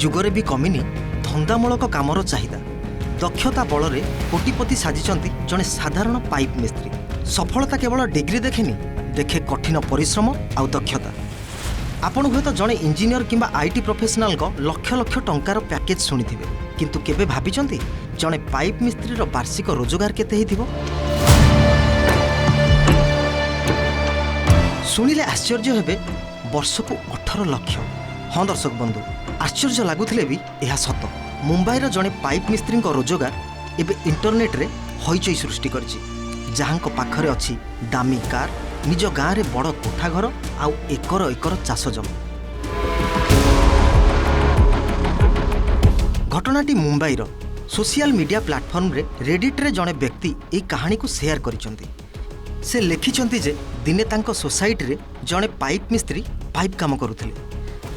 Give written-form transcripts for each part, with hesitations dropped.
जुगरे भी कमिनी धंदामूलक कामर चाहिदा। दक्षता बल में कोटिपति साजिचंती जड़े साधारण पाइप मिस्त्री। सफलता केवल डिग्री देखेनी, देखे कठिन परिश्रम आउ दक्षता। आपण हुए तो जड़े इंजीनियर किंबा आईटी प्रोफेशनल को लक्ष लक्ष टंकार पैकेज शुणिथिबे, किंतु केबे भाबिचंती जड़े पाइप मिस्त्री रो वार्षिक रोजगार केते हेतिबो? शुणिले आश्चर्य हेबे, वर्षको 18 लाख। हाँ दर्शक बंधु, आश्चर्य लगुले भी यह सत। मुंबईर जड़े पाइप मिस्त्री रोजगार एबे इंटरनेट रे हईचई सृष्टि करछि, जहां पाखरे अच्छी दामी कार, निज गाँव में बड़ कोठा घर आउ एकर एकर चाष जमी। घटनाटी मुंबईर सोशल मीडिया प्लेटफॉर्म रे रेडिट रे जड़े व्यक्ति ए कहानी को शेयर करिसेंती। से लिखिछंती जे दिने तांको सोसाइटी रे जड़े पाइप मिस्त्री पाइप काम करुथिले।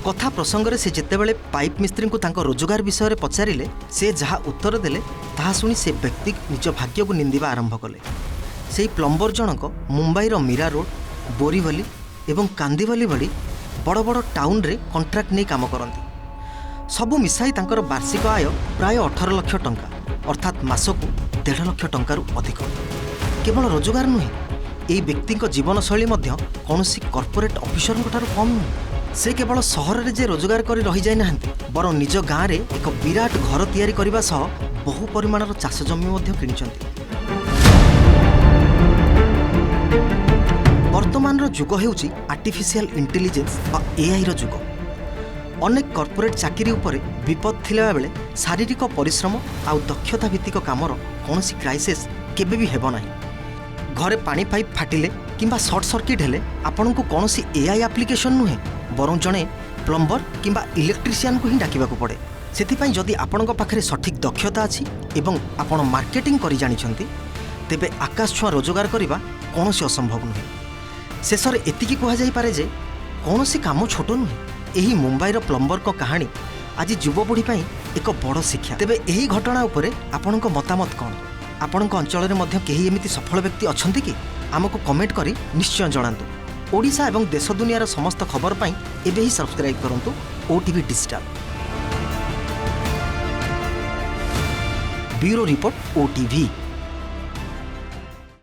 कथा प्रसंग से जितेबाला पाइप मिस्त्री को तांको रोजगार विषय में पचारे से जहाँ उत्तर देले ताहा सुनी से व्यक्ति निज भाग्य को निंदिबा आरंभ कले। से प्लम्बर जनक मुंबईर मीरा रोड, बोरीवली एवं कांदिवाली भली बड़ बड़ टाउन रे कॉन्ट्रैक्ट नहीं काम करती। सबू मिसाई तांकर वार्षिक आय प्राय 18 लाख टंका, अर्थात मासकू 1.5 लाख टंकारु अधिक। केवल रोजगार नुहे, यही व्यक्ति जीवनशैली कौनसी कॉर्पोरेट ऑफिसर कम नुहे। से केवल सहर रे जे रोजगार करी रही जाय नाहंती, बरं निज गाँव में एक विराट घर तैयारी करने सह बहु परिमाणर चाष जमी किनिचंती। वर्तमान जुग हेउची आर्टिफिशियल इंटेलिजेंस बा एआई रो जुग। अनेक कॉर्पोरेट चाकरी उपरे विपद थिला बेले शारीरिक परिश्रम आउ दक्षता भित्तिक कामर कौनसी क्राइसिस केबे भी हेबो नाही। घरे पानी पाइप फाटिले किंबा शॉर्ट सर्किट हेले आपन को कौनसी एआई एप्लिकेशन नुहे, बरं जड़े प्लम्बर किंबा इलेक्ट्रिशियन को ही डाकिबा को पड़े। सेथिपाई जदि आपन पाखरे सठिक दक्षता अछि एवं आपन मार्केटिंग करि जानिछंती, तेबे आकाश छुआ रोजगार करिबा कौनसी असंभव नुहे। शेषर एतिकी कह जाई पारे जे कौनसी काम छोट नुहे। एही मुंबईर प्लम्बर को कहानी आज युवपीढ़ी पाई एक बड़ शिक्षा। तेबे एही घटना उपरे आपनक मतामत कौन? आपनक अंचल रे मध्य केही एमिति सफल व्यक्ति अछंती कि? आमको कमेंट करी निश्चय जणांतु। ओडिशा एवं देश दुनियार समस्त खबर पाई एबे ही सब्सक्राइब करंतु OTV digital. Bureau report OTV.